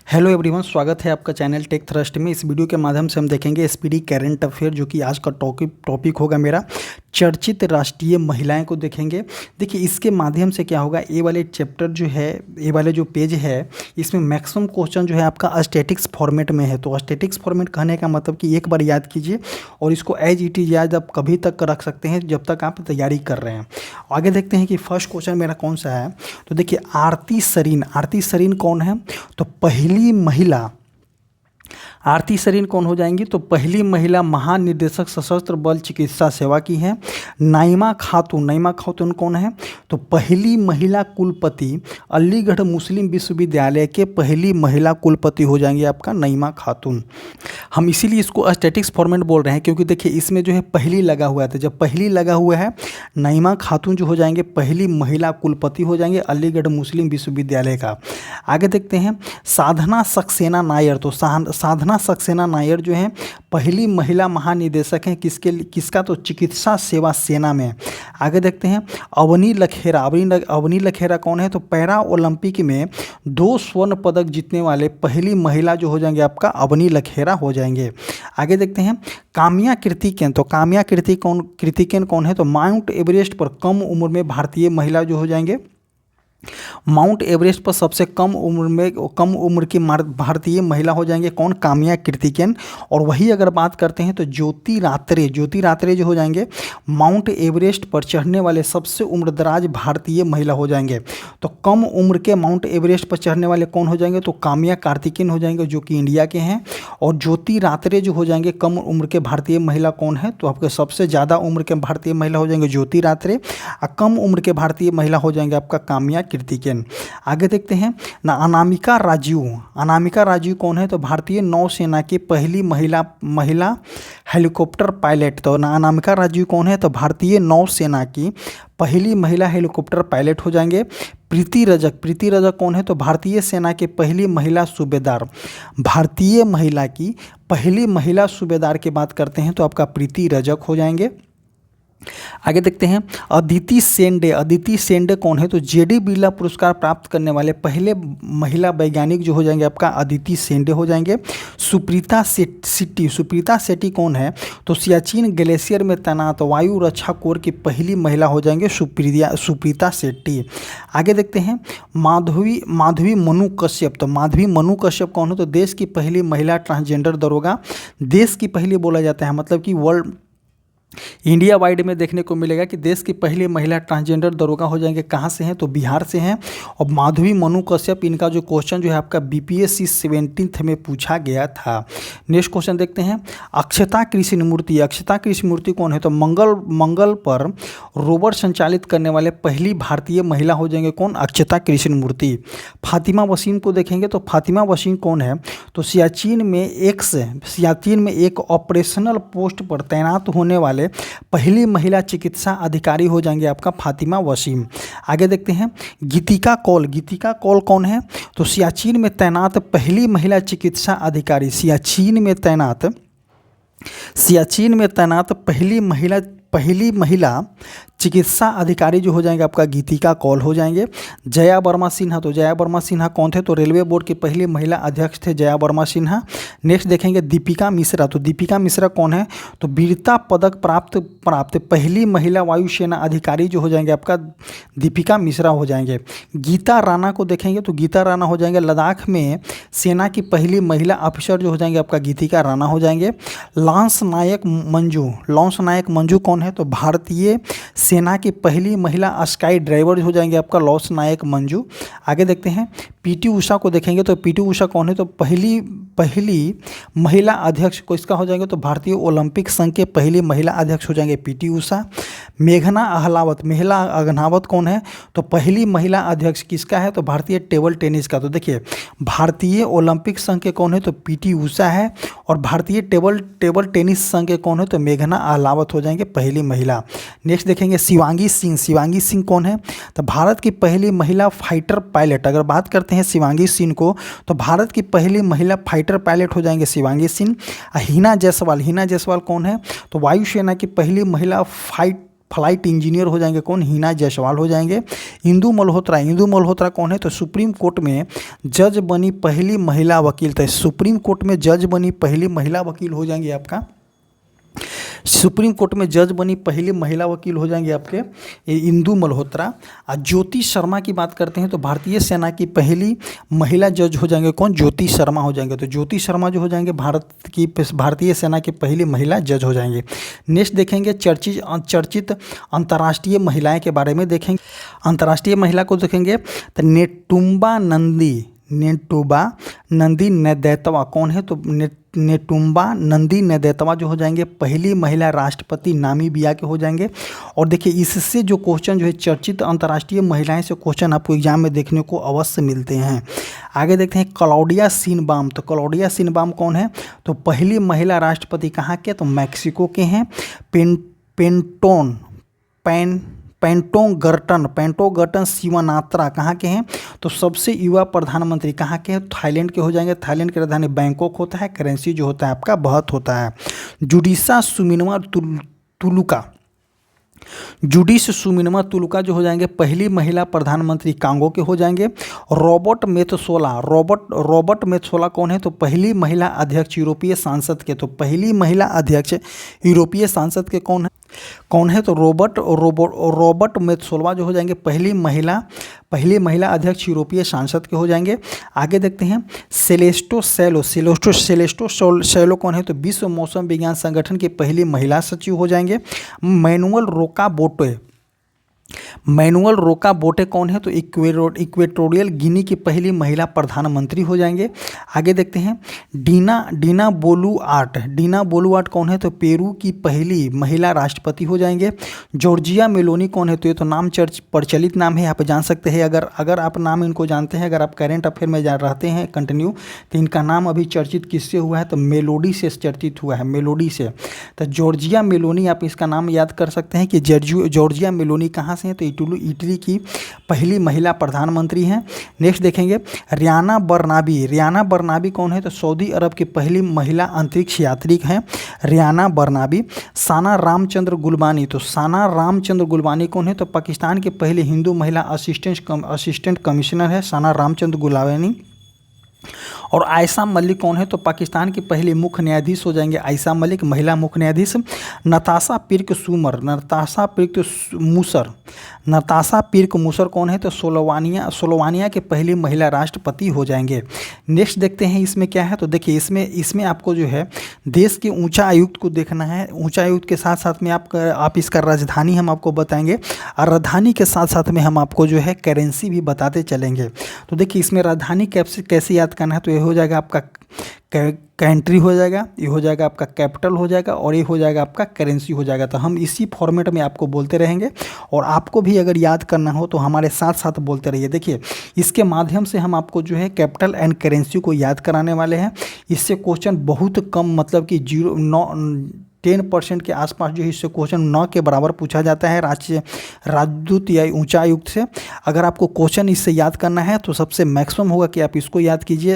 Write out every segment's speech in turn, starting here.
Hello everyone, स्वागत है आपका चैनल टेक थ्रस्ट में। इस वीडियो के माध्यम से हम देखेंगे एसपीडी करंट अफेयर, जो कि आज का टॉपिक होगा मेरा चर्चित राष्ट्रीय महिलाएं को देखेंगे। देखिए, इसके माध्यम से क्या होगा, ये वाले चैप्टर जो है, ये वाले जो पेज है, इसमें मैक्सिमम क्वेश्चन जो है आपका स्टैटिक्स फॉर्मेट में है। तो स्टैटिक्स फॉर्मेट कहने का मतलब कि एक बार याद कीजिए और इसको एज इट इज याद आप कभी तक रख सकते हैं जब तक आप तैयारी कर रहे हैं। आगे देखते हैं कि फर्स्ट क्वेश्चन मेरा कौन सा है। तो देखिए, आरती सरीन कौन है? तो पहली महिला आरती सरीन कौन हो जाएंगी? तो पहली महिला महानिदेशक सशस्त्र बल चिकित्सा सेवा की हैं। नाइमा खातून कौन है? तो पहली महिला कुलपति अलीगढ़ मुस्लिम विश्वविद्यालय के पहली महिला कुलपति हो जाएंगी आपका नाइमा खातून। हम इसीलिए इसको स्टैटिक्स फॉर्मेट बोल रहे हैं, क्योंकि देखिए इसमें जो है पहली लगा हुआ है। तो जब पहली लगा हुआ है, नाइमा खातून जो हो जाएंगे पहली महिला कुलपति हो जाएंगे अलीगढ़ मुस्लिम विश्वविद्यालय का। आगे देखते हैं साधना सक्सेना नायर। तो साधना सक्सेना नायर जो है पहली महिला महानिदेशक हैं किसका? तो चिकित्सा सेवा सेना में। आगे देखते हैं अवनी लखेरा कौन है? तो पैरा ओलंपिक में 2 स्वर्ण पदक जीतने वाले पहली महिला जो हो जाएंगे आपका अवनी लखेरा हो जाएंगे। आगे देखते हैं काम्या कृतिकेन। तो काम्या कृतिकेन कौन है? तो माउंट एवरेस्ट पर कम उम्र में भारतीय महिला जो हो जाएंगे, माउंट एवरेस्ट पर सबसे कम उम्र की भारतीय महिला हो जाएंगे कौन? काम्या कृतिकेन। और वही अगर बात करते हैं तो ज्योति रात्रे जो हो जाएंगे माउंट एवरेस्ट पर चढ़ने वाले सबसे उम्रदराज भारतीय महिला हो जाएंगे। तो कम उम्र के माउंट एवरेस्ट पर चढ़ने वाले कौन हो जाएंगे? तो काम्या कार्तिकेयन हो जाएंगे, जो कि इंडिया के हैं। और ज्योति रात्रे जो हो जाएंगे कम उम्र के भारतीय महिला कौन है? तो आपके सबसे ज़्यादा उम्र के भारतीय महिला हो जाएंगे ज्योति रात्रे, और कम उम्र के भारतीय महिला हो जाएंगे आपका काम्या कृतिकेयन। आगे देखते हैं ना अनामिका राजू कौन है? तो भारतीय नौसेना की पहली महिला हेलीकॉप्टर पायलट। तो ना अनामिका राजू कौन है? तो भारतीय नौसेना की पहली महिला हेलीकॉप्टर पायलट हो जाएंगे। प्रीति रजक कौन है? तो भारतीय सेना के पहली महिला सूबेदार। भारतीय महिला की पहली महिला सूबेदार की बात करते हैं तो आपका प्रीति रजक हो जाएंगे। आगे देखते हैं अदिति सेंडे कौन है? तो जेडी बिरला पुरस्कार प्राप्त करने वाले पहले महिला वैज्ञानिक जो हो जाएंगे आपका अदिति सेंडे हो जाएंगे। सुप्रीता सेट्टी कौन है? तो सियाचिन ग्लेशियर में तैनात वायु रक्षा कोर की पहली महिला हो जाएंगे सुप्रीता सेट्टी। आगे देखते हैं माधवी मनु कश्यप। तो माधवी मनु कश्यप कौन है? तो देश की पहली महिला ट्रांसजेंडर दरोगा। देश की पहली बोला जाता है, मतलब कि वर्ल्ड इंडिया वाइड में देखने को मिलेगा कि देश की पहली महिला ट्रांसजेंडर दरोगा हो जाएंगे। कहाँ से हैं? तो बिहार से हैं। और माधवी मनु कश्यप, इनका जो क्वेश्चन जो है आपका बीपीएससी 17th में पूछा गया था। नेक्स्ट क्वेश्चन देखते हैं अक्षता कृष्णमूर्ति कौन है? तो मंगल पर रोवर संचालित करने वाले पहली भारतीय महिला हो जाएंगे कौन? अक्षता कृष्णमूर्ति। फातिमा वसीम को देखेंगे तो फातिमा वसीम कौन है? तो सियाचिन में एक ऑपरेशनल पोस्ट पर तैनात होने वाले पहली महिला चिकित्सा अधिकारी हो जाएंगे आपका फातिमा वसीम। आगे देखते हैं गीतिका कौल कौन है? तो सियाचिन में तैनात पहली महिला चिकित्सा अधिकारी। सियाचिन में तैनात पहली महिला चिकित्सा अधिकारी जो हो जाएंगे आपका गीतिका कौल हो जाएंगे। जया वर्मा सिन्हा कौन थे? तो रेलवे बोर्ड की पहली महिला अध्यक्ष थे जया वर्मा सिन्हा। नेक्स्ट देखेंगे दीपिका मिश्रा। तो दीपिका मिश्रा कौन है? तो वीरता पदक प्राप्त पहली महिला वायुसेना अधिकारी जो हो जाएंगे आपका दीपिका मिश्रा हो जाएंगे। गीता राणा को देखेंगे तो गीता राणा हो जाएंगे लद्दाख में सेना की पहली महिला ऑफिसर जो हो जाएंगे आपका गीतिका राणा हो जाएंगे। लॉन्स नायक मंजू कौन है? तो भारतीय सेना की पहली महिला स्काई ड्राइवर हो जाएंगे आपका लॉन्स नायक मंजू। आगे देखते हैं पीटी उषा को देखेंगे तो पीटी उषा कौन है? तो पहली महिला अध्यक्ष को इसका हो जाएंगे तो भारतीय ओलंपिक संघ के पहली महिला अध्यक्ष हो जाएंगे पीटी उषा। मेघना अहलावत कौन है? तो पहली महिला अध्यक्ष किसका है? तो भारतीय टेबल टेनिस का। तो देखिए भारतीय ओलंपिक संघ के कौन है? तो पीटी उषा है। और भारतीय टेबल टेनिस संघ के कौन है? तो मेघना अहलावत हो जाएंगे पहली महिला। नेक्स्ट देखेंगे शिवांगी सिंह कौन है? तो भारत की पहली महिला फाइटर पायलट। अगर बात करते हैं शिवांगी सिंह को, तो भारत की पहली महिला फाइटर पायलट हो जाएंगे शिवांगी सिंह। हिना जायसवाल कौन है? तो वायुसेना की पहली महिला फ्लाइट इंजीनियर हो जाएंगे कौन, हिना जायसवाल हो जाएंगे। इंदु मल्होत्रा कौन है, तो सुप्रीम कोर्ट में जज बनी पहली महिला वकील। तो सुप्रीम कोर्ट में जज बनी पहली महिला वकील हो जाएंगे आपका, सुप्रीम कोर्ट में जज बनी पहली महिला वकील हो जाएंगे आपके इंदु मल्होत्रा। और ज्योति शर्मा की बात करते हैं तो भारतीय सेना की पहली महिला जज हो जाएंगे कौन, ज्योति शर्मा हो जाएंगे। तो ज्योति शर्मा जो हो जाएंगे भारतीय सेना की पहली महिला जज हो जाएंगे। नेक्स्ट देखेंगे चर्चित अंतर्राष्ट्रीय महिलाएं के बारे में देखेंगे। अंतर्राष्ट्रीय महिला को देखेंगे तो नेटुम्बा नंदी नदैतवा कौन है, तो नेटुम्बा नंदी नदैतवा जो हो जाएंगे पहली महिला राष्ट्रपति नामीबिया के हो जाएंगे। और देखिए इससे जो क्वेश्चन जो है चर्चित अंतर्राष्ट्रीय महिलाएं से क्वेश्चन आपको एग्जाम में देखने को अवश्य मिलते हैं। आगे देखते हैं क्लॉडिया शिनबाम। तो क्लॉडिया शिनबाम कौन है, तो पहली महिला राष्ट्रपति कहाँ के, तो मैक्सिको के हैं। पेंटोगर्टन शिवनात्रा कहाँ के हैं, तो सबसे युवा प्रधानमंत्री कहाँ के हैं, थाईलैंड के हो जाएंगे। थाईलैंड की राजधानी बैंकॉक होता है। करेंसी जो होता है आपका बाht होता है। जुडिशा सुमिनवा तुलुका जो हो जाएंगे पहली महिला प्रधानमंत्री कांगो के हो जाएंगे। रॉबर्ट मेत्सोला कौन है, तो पहली महिला अध्यक्ष यूरोपीय संसद के। तो पहली महिला अध्यक्ष यूरोपीय संसद के कौन है तो रॉबर्ट मेत्सोला जो हो जाएंगे पहली महिला अध्यक्ष यूरोपीय सांसद के हो जाएंगे। आगे देखते हैं सेलेस्टो सैलो कौन है, तो विश्व मौसम विज्ञान संगठन की पहली महिला सचिव हो जाएंगे। मैनुअल रोका बोटे कौन है, तो इक्वेटोरियल गिनी की पहली महिला प्रधानमंत्री हो जाएंगे। आगे देखते हैं डीना बोलुआर्ट कौन है, तो पेरू की पहली महिला राष्ट्रपति हो जाएंगे। जॉर्जिया मेलोनी कौन है, तो ये तो नाम प्रचलित नाम है, आप जान सकते हैं। अगर आप नाम इनको जानते हैं, अगर आप करेंट अफेयर में रहते हैं कंटिन्यू, तो इनका नाम अभी चर्चित किससे हुआ है, तो मेलोडी से चर्चित हुआ है, मेलोडी से। तो जॉर्जिया मेलोनी आप इसका नाम याद कर सकते हैं कि जॉर्जिया मेलोनी कहाँ से है, तो इटली की पहली महिला प्रधानमंत्री हैं। नेक्स्ट देखेंगे रियाना बरनाबी कौन है, तो सऊदी अरब की पहली महिला अंतरिक्ष यात्री हैं रियाना बरनाबी। साना रामचंद्र गुलबानी कौन है, तो पाकिस्तान की पहली हिंदू महिला असिस्टेंट कमिश्नर है साना रामचंद्र गुलानी। और आयशा मलिक कौन है, तो पाकिस्तान की पहली मुख्य न्यायाधीश हो जाएंगे आयशा मलिक, महिला मुख्य न्यायाधीश। नताशा पिर्क मूसर कौन है, तो स्लोवानिया के पहली महिला राष्ट्रपति हो जाएंगे। नेक्स्ट देखते हैं इसमें क्या है, तो देखिए इसमें आपको जो है देश के ऊंचा आयुक्त को देखना है। ऊंचा आयुक्त के साथ साथ में आप इसका राजधानी हम आपको बताएंगे, और राजधानी के साथ साथ में हम आपको जो है करेंसी भी बताते चलेंगे। तो देखिए इसमें राजधानी कैसे याद करना है, तो ये हो जाएगा आपका कंट्री हो जाएगा, ये हो जाएगा आपका कैपिटल हो जाएगा, और ये हो जाएगा आपका करेंसी हो जाएगा। तो हम इसी फॉर्मेट में आपको बोलते रहेंगे, और आपको भी अगर याद करना हो तो हमारे साथ साथ बोलते रहिए। देखिए इसके माध्यम से हम आपको जो है कैपिटल एंड करेंसी को याद कराने वाले हैं। इससे क्वेश्चन बहुत कम, मतलब कि 10% के आसपास जो है इससे क्वेश्चन 9 के बराबर पूछा जाता है राजदूत या ऊंचा आयुक्त से। अगर आपको क्वेश्चन इससे याद करना है तो सबसे मैक्सिमम होगा कि आप इसको याद कीजिए,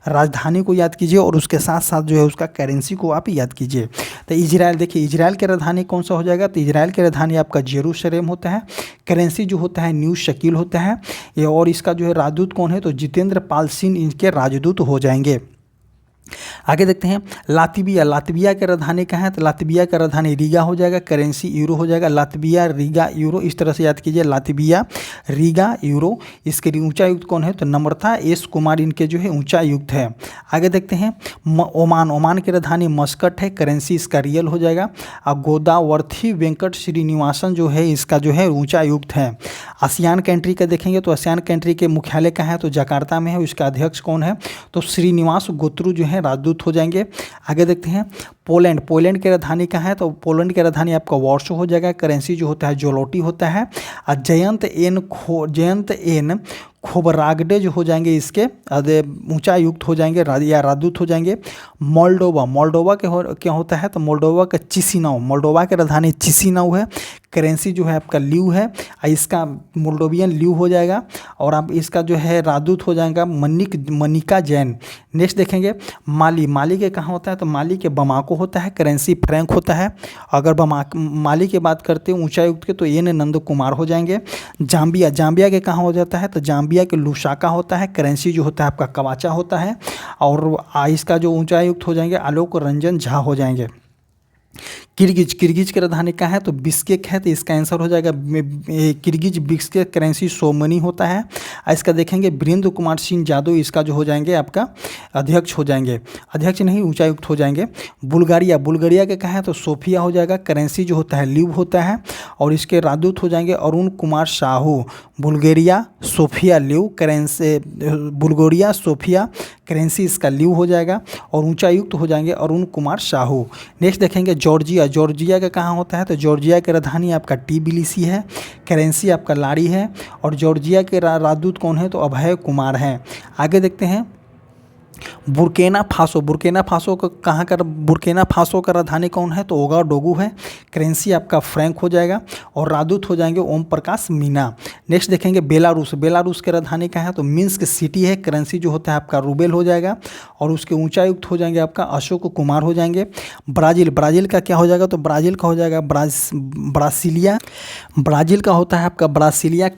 राजधानी को याद कीजिए, और उसके साथ साथ जो है उसका करेंसी को आप याद कीजिए। तो इजराइल, देखिए इजराइल की राजधानी कौन सा हो जाएगा, तो इजराइल की राजधानी आपका जेरूशलेम होता है। करेंसी जो होता है न्यू शकील होता है ये, और इसका जो है राजदूत कौन है, तो जितेंद्र पाल सिंह इनके राजदूत हो जाएंगे। आगे देखते हैं लातविया की राजधानी कहाँ है, तो लातविया का राजधानी रीगा हो जाएगा, करेंसी यूरो हो जाएगा। लातविया रीगा यूरो, इस तरह से याद कीजिए, लातविया रीगा यूरो। इसके ऊंचा आयुक्त कौन है, तो नम्रता एस कुमार इनके जो है ऊंचा आयुक्त है। आगे देखते हैं ओमान की राजधानी मस्कट है, करेंसी इसका रियल हो जाएगा। और गोदावर्थी वेंकट श्रीनिवासन जो है इसका जो है ऊंचा आयुक्त है। आसियान कंट्री का देखेंगे तो आसियान कंट्री के मुख्यालय कहाँ है, तो जकार्ता में है। इसका अध्यक्ष कौन है, तो श्रीनिवास गोत्रु जो है राजदूत हो जाएंगे। आगे देखते हैं पोलैंड की राजधानी कहाँ है, तो पोलैंड की राजधानी आपका वॉर्सो हो जाएगा। करेंसी जो होता है जोलोटी होता है। और जयंत एन खोबरागडे जो हो जाएंगे इसके ऊंचाई युक्त हो जाएंगे या राजदूत हो जाएंगे। मोल्डोवा, मोल्डोवा क्या होता है तो मोल्डोवा का चिसिनाउ, मोल्डोवा की राजधानी चिसिनाउ है। करेंसी जो है आपका ल्यू है, इसका मोल्डोवियन ल्यू हो जाएगा। और आप इसका जो है राजदूत हो जाएगा मनिका जैन। नेक्स्ट देखेंगे माली, माली के कहाँ होता है तो माली के बमाको होता है, करेंसी फ्रैंक होता है। अगर माली की बात करते हैं ऊंचायुक्त के तो एन नंद कुमार हो जाएंगे। जाम्बिया, जाम्बिया के कहाँ हो जाता है तो जाम्बिया के लुसाका होता है, करेंसी जो होता है आपका कवाचा होता है। और इसका जो ऊंचायुक्त हो जाएंगे आलोक रंजन झा हो जाएंगे। किर्गिज, किर्गिज की राजधानी कहाँ है तो बिश्केक है, तो इसका आंसर हो जाएगा किर्गिज बिश्केक, करेंसी सोमनी होता है। इसका देखेंगे वीरेंद्र कुमार सिंह यादव, इसका जो हो जाएंगे आपका अध्यक्ष हो जाएंगे, अध्यक्ष नहीं उच्चायुक्त हो जाएंगे। बुल्गारिया, बुल्गारिया के कहाँ है तो सोफिया हो जाएगा, करेंसी जो होता है ल्यूब होता है। और इसके राजदूत हो जाएंगे Arun Kumar Sahu. Bulgaria Sofia leu, currency Bulgaria Sofia, currency इसका ल्यू हो जाएगा। और ऊंचायुक्त हो जाएंगे अरुण कुमार साहू। नेक्स्ट देखेंगे जॉर्जिया, जॉर्जिया का कहाँ होता है तो जॉर्जिया की राजधानी आपका टिबिलिसी है, करेंसी आपका लाड़ी है। और जॉर्जिया के राजदूत कौन है तो अभय कुमार हैं। आगे देखते हैं बुर्किना फासो, बुर्किना फासो का कहाँ का, बुर्किना फासो का राजधानी कौन है तो ओगाडोगु है, करेंसी आपका फ्रैंक हो जाएगा। और राजदूत हो जाएंगे ओम प्रकाश मीना। नेक्स्ट देखेंगे बेलारूस, बेलारूस की राजधानी कहाँ है तो मिन्स्क सिटी है, करेंसी जो होता है आपका रूबेल हो जाएगा। और उसके ऊंचायुक्त हो जाएंगे आपका अशोक कुमार हो जाएंगे। ब्राज़ील, ब्राज़ील का क्या हो जाएगा तो ब्राज़ील का हो जाएगा ब्रासिलिया, ब्राज़ील का होता है आपका ब्रासिलिया,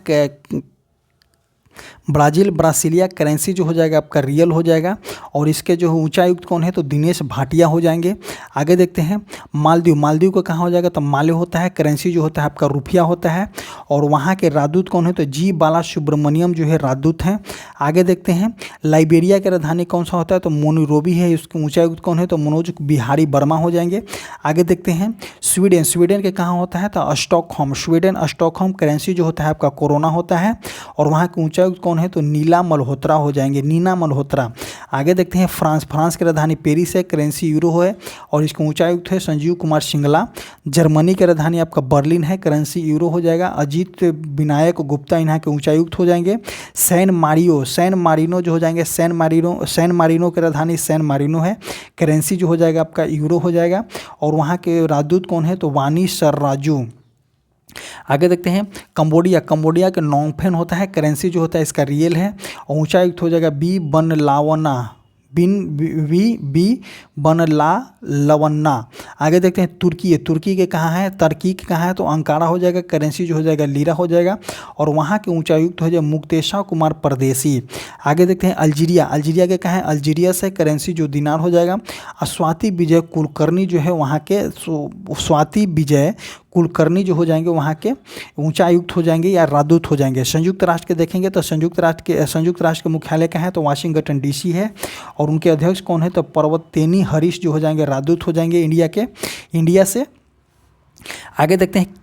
ब्राज़ील ब्रासिलिया, करेंसी जो हो जाएगा आपका रियल हो जाएगा। और इसके जो ऊंचायुक्त कौन है तो दिनेश भाटिया हो जाएंगे। आगे देखते हैं मालदीव, मालदीव का कहाँ हो जाएगा तो माले होता है, करेंसी जो होता है आपका रुपया होता है। और वहाँ के राजदूत कौन है तो जी बाला सुब्रमण्यम जो है राजदूत हैं। आगे देखते हैं लाइबेरिया की राजधानी कौन सा होता है तो मोनिरोबी है, इसके ऊंचायुक्त कौन है तो मनोज बिहारी वर्मा हो जाएंगे। आगे देखते हैं स्वीडन, स्वीडन के कहाँ होता है तो स्टॉकहोम, स्वीडन स्टॉकहोम, करेंसी जो होता है आपका कोरोना होता है। और वहाँ के ऊंचायुक्त कौन है तो नीला मल्होत्रा हो जाएंगे, नीना मल्होत्रा। आगे देखते हैं फ्रांस, फ्रांस की राजधानी पेरिस है, करेंसी यूरो है। और इसका ऊंचायुक्त है संजीव कुमार सिंगला। जर्मनी की राजधानी आपका बर्लिन है, करेंसी यूरो हो जाएगा। अजीत विनायक गुप्ता यहाँ के ऊंचायुक्त हो जाएंगे। सैन मारियो, सैन मारिनो जो हो जाएंगे, सैन मारिनो की राजधानी सैन मारिनो है, करेंसी जो हो जाएगा आपका यूरो हो जाएगा। और वहाँ के राजदूत कौन है तो वानी सरराजू। आगे देखते हैं कंबोडिया, कंबोडिया के नोंगफेन होता है, करेंसी जो होता है इसका रियल है। और ऊंचायुक्त हो जाएगा बी बन लावना, बी बन ला लवन्ना। आगे देखते हैं तुर्की है, तुर्की के कहाँ है, तर्की के कहाँ है तो अंकारा हो जाएगा, करेंसी जो हो जाएगा लीरा हो जाएगा। और वहाँ के ऊंचायुक्त हो जाए मुक्तेशा कुमार परदेसी। आगे देखते हैं अल्जीरिया, अल्जीरिया के कहाँ है अल्जीरिया से, करेंसी जो दिनार हो जाएगा। स्वाति विजय कुलकर्णी जो है वहाँ के, स्वाति विजय कुलकर्णी जो हो जाएंगे वहाँ के ऊंचायुक्त हो जाएंगे या राजदूत हो जाएंगे। संयुक्त राष्ट्र के देखेंगे तो संयुक्त राष्ट्र के मुख्यालय कहाँ है तो वाशिंगटन डीसी है। और उनके अध्यक्ष कौन है तो पर्वतेनी हरीश जो हो जाएंगे राजदूत हो जाएंगे इंडिया से। आगे देखते हैं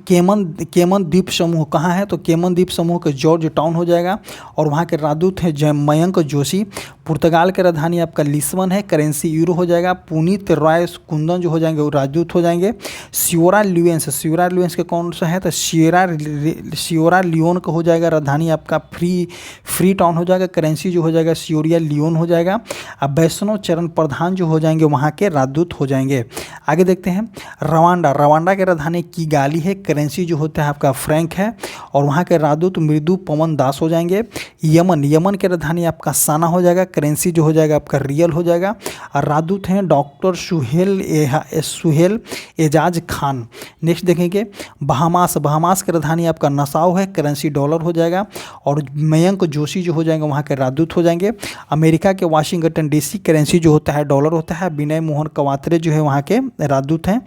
केमन द्वीप समूह कहाँ है तो केमन द्वीप समूह के जॉर्ज टाउन हो जाएगा। और वहाँ के राजदूत हैं मयंक जोशी। पुर्तगाल की राजधानी आपका लिस्बन है, करेंसी यूरो हो जाएगा। पुनीत रॉय कुंदन जो हो जाएंगे वो राजदूत हो जाएंगे। सियोरा लुएंस के कौन सा है तो सियोरा लियोन का हो जाएगा, राजधानी आपका फ्री टाउन हो जाएगा, करेंसी जो हो जाएगा सियोरिया लियोन हो जाएगा। अब वैष्णव चरण प्रधान जो हो जाएंगे वहाँ के राजदूत हो जाएंगे। आगे देखते हैं रवांडा के राजधानी किगाली है, करेंसी जो होता है आपका फ्रैंक है। और वहाँ के राजदूत मृदु पवन दास हो जाएंगे। यमन के राजधानी आपका साना हो जाएगा, करेंसी जो हो जाएगा आपका रियल हो जाएगा। और राजदूत हैं डॉक्टर सुहेल एजाज खान। नेक्स्ट देखेंगे बहामास की राजधानी आपका नसाओ है, करेंसी डॉलर हो जाएगा। और मयंक जोशी जो हो जाएंगे वहाँ के राजदूत हो जाएंगे। अमेरिका के वाशिंगटन डीसी, करेंसी जो होता है डॉलर होता है। विनय मोहन कवात्रे जो है वहाँ के राजदूत हैं।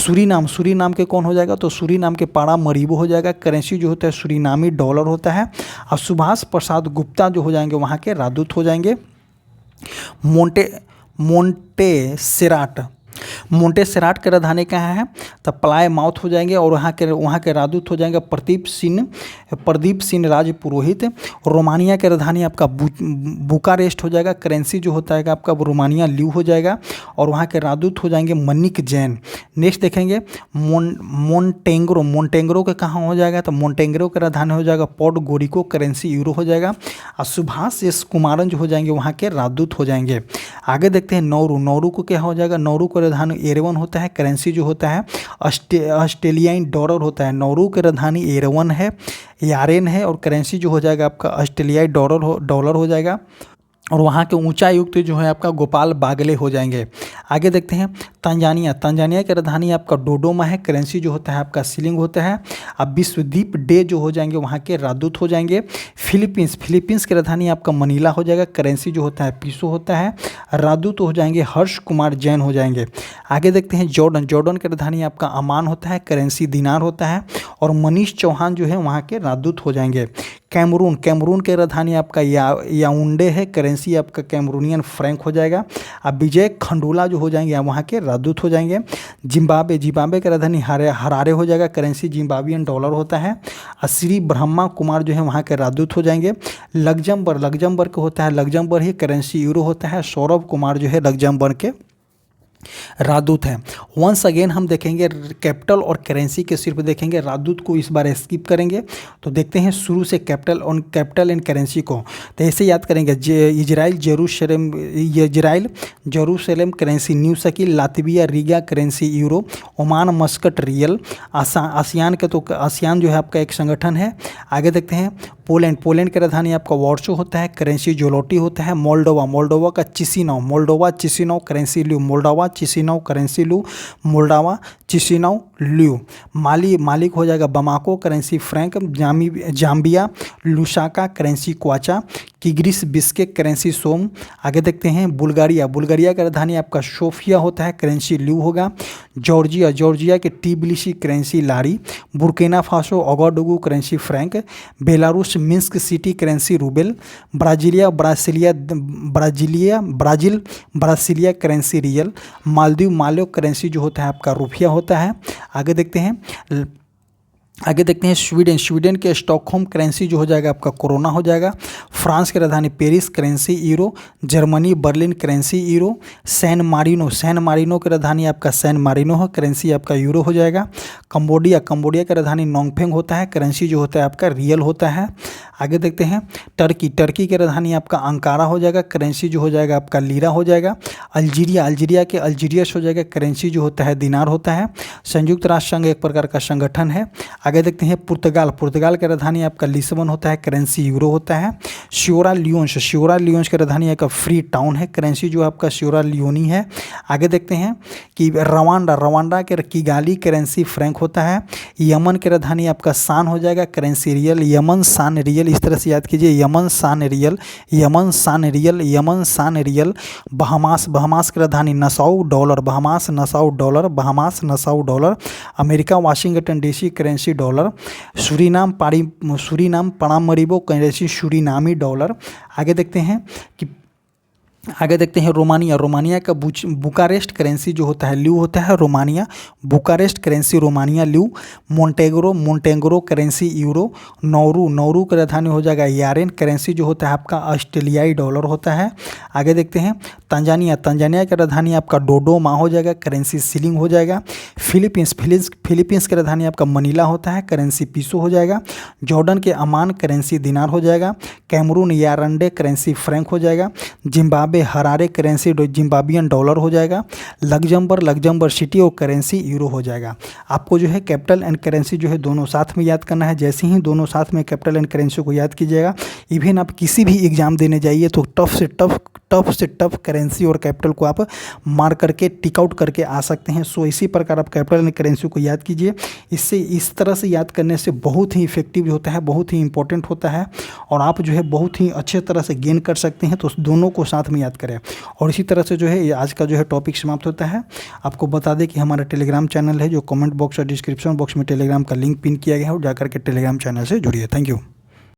सूरीनाम के कौन हो जाएगा तो सूरीनाम के पारा मरीबो हो जाएगा, करेंसी जो होता है सूरीनामी डॉलर होता है। और सुभाष प्रसाद गुप्ता जो हो जाएंगे वहाँ के राजदूत हो जाएंगे। मोंटेसेराट मोंटेसेराट की राजधानी कहाँ है? तो प्लायमाउथ हो जाएंगे और वहाँ के राजदूत हो जाएंगे प्रदीप सिंह राजपुरोहित। रोमानिया की राजधानी आपका बुकारेस्ट हो जाएगा, करेंसी जो होता है आपका रोमानिया ल्यू हो जाएगा और वहाँ के राजदूत हो जाएंगे मनिक जैन। नेक्स्ट देखेंगे मोन्टेग्रो के कहाँ हो जाएगा? तो मोन्टेग्रो की राजधानी हो जाएगा पोर्टोगोरिको, करेंसी यूरो हो जाएगा। और सुभाष एस कुमारन जो हो जाएंगे वहाँ के राजदूत हो जाएंगे। आगे देखते हैं नौरू को क्या हो जाएगा? नौरू का राजधानी एरेवन होता है, करेंसी जो होता है ऑस्ट्रेलियाई डॉलर होता है। नौरू की राजधानी एरेवन है, यारेन है और करेंसी जो हो जाएगा आपका ऑस्ट्रेलियाई डॉलर हो जाएगा और वहाँ के उच्चायुक्त जो है आपका गोपाल बागले हो जाएंगे। आगे देखते हैं तंजानिया की राजधानी आपका डोडोमा है, करेंसी जो होता है आपका शिलिंग होता है। अब विश्वद्वीप डे जो हो जाएंगे वहाँ के राजदूत हो जाएंगे। फिलीपींस की राजधानी आपका मनीला हो जाएगा, करेंसी जो होता है पीसो होता है। राजदूत हो जाएंगे हर्ष कुमार जैन हो जाएंगे। आगे देखते हैं जॉर्डन की राजधानी आपका अमान होता है, करेंसी दिनार होता है और मनीष चौहान जो है वहाँ के राजदूत हो जाएंगे। कैमरून की राजधानी आपका याउंडे है, करेंसी आपका कैमरूनियन फ्रैंक हो जाएगा। अब विजय खंडूला जो हो जाएंगे वहाँ के राजदूत हो जाएंगे। जिम्बाब्वे की राजधानी हरारे हो जाएगा, करेंसी जिम्बाब्वियन डॉलर होता है। और श्री ब्रह्मा कुमार जो है वहाँ के राजदूत हो जाएंगे। लग्जमबर्ग का होता है, लग्जमबर्ग ही करेंसी यूरो होता है। सौरभ कुमार जो है लग्जमबर्ग के राजदूत हैं। वंस अगेन हम देखेंगे कैपिटल और करेंसी के सिर्फ देखेंगे, राजदूत को इस बार स्किप करेंगे। तो देखते हैं शुरू से कैपिटल एंड करेंसी को। तो ऐसे याद करेंगे Israel Jerusalem currency new shekel, Latvia Riga currency euro, Oman Muscat rial. ASEAN जो है आपका एक संगठन है। आगे देखते हैं पोलैंड की राजधानी आपका वार्सो होता है, करेंसी जोलोटी होता है। मोल्डोवा का चिसिनाउ करेंसी ल्यू, मोल्डोवा चिसिनाउ ल्यू। मालिक हो जाएगा Bamako, currency franc. Zambia Lusaka, currency kwacha. Kyrgyz Bishkek, currency som. आगे देखते हैं बुल्गारिया की राजधानी आपका सोफिया होता है, करेंसी ल्यू होगा। जॉर्जिया के Tbilisi, currency lari. Burkina Faso Ouagadougou, currency franc. Belarus Minsk city, currency rouble. Brasilia currency real. Maldives currency जो होता है आपका रुपया होता है। आगे देखते हैं स्वीडन के स्टॉकहोम, करेंसी जो हो जाएगा आपका कोरोना हो जाएगा। फ्रांस की राजधानी Paris, currency euro. Germany Berlin, currency euro. San Marino की राजधानी आपका सैन मारिनो है, करेंसी आपका यूरो हो जाएगा। कंबोडिया की राजधानी नोंगफेंग होता है, करेंसी जो होता है आपका रियल होता है। आगे देखते हैं टर्की की राजधानी आपका अंकारा हो जाएगा, करेंसी जो हो जाएगा आपका लीरा हो जाएगा। अल्जीरिया के अल्जीरियस हो जाएगा, करेंसी जो होता है दिनार होता है। संयुक्त राष्ट्र संघ एक प्रकार का संगठन है। आगे देखते हैं पुर्तगाल की राजधानी आपका लिस्बन होता है, करेंसी यूरो होता है। श्योरा लियोन्स की राजधानी आपका फ्री टाउन है, करेंसी जो आपका श्योरा लियोनी है। आगे देखते हैं कि रवांडा के किगाली, करेंसी फ्रैंक होता है। यमन की राजधानी आपका सान हो जाएगा, करेंसी रियल। यमन सान रियल, इस तरह से याद कीजिए, यमन सान रियल। बहामास की राजधानी Nassau dollar. America Washington DC, currency dollar. Suriname Paramaribo, currency Surinamese dollar. आगे देखते हैं रोमानिया का बुकारेस्ट करेंसी जो होता है ल्यू होता है, Romania Bucharest currency Romania leu. Montenegro currency euro. Nauru की राजधानी हो जाएगा यारेन, करेंसी जो होता है आपका ऑस्ट्रेलियाई डॉलर होता है। आगे देखते हैं तंजानिया की राजधानी आपका डोडोमा हो जाएगा, करेंसी शिलिंग हो जाएगा। फिलीपींस की राजधानी आपका मनीला होता है, करेंसी पीसो हो जाएगा। जॉर्डन के अमान, करेंसी दिनार हो जाएगा। कैमरून यारंडे, करेंसी फ्रैंक हो जाएगा। Zimbabwe Harare, currency Zimbabwean dollar हो जाएगा। लग्जमबर्ग सिटी और करेंसी यूरो हो जाएगा। आपको जो है कैपिटल एंड करेंसी जो है दोनों साथ में याद करना है। जैसे ही दोनों साथ में कैपिटल एंड करेंसी को याद कीजिएगा, इवन आप किसी भी एग्जाम देने जाइए तो टफ से टफ करेंसी और कैपिटल को आप मार करके टिक आउट करके आ सकते हैं। सो इसी प्रकार आप कैपिटल एंड करेंसी को याद कीजिए। इससे इस तरह से याद करने से बहुत ही इफेक्टिव होता है, बहुत ही इंपॉर्टेंट होता है और आप जो है बहुत ही अच्छे तरह से गेन कर सकते हैं। तो दोनों को साथ में याद करें। और इसी तरह से जो है आज का जो है टॉपिक समाप्त होता है। आपको बता दें कि हमारा टेलीग्राम चैनल है, जो कमेंट बॉक्स और डिस्क्रिप्शन बॉक्स में टेलीग्राम का लिंक पिन किया गया है, और जाकर के टेलीग्राम चैनल से जुड़िए। Thank you.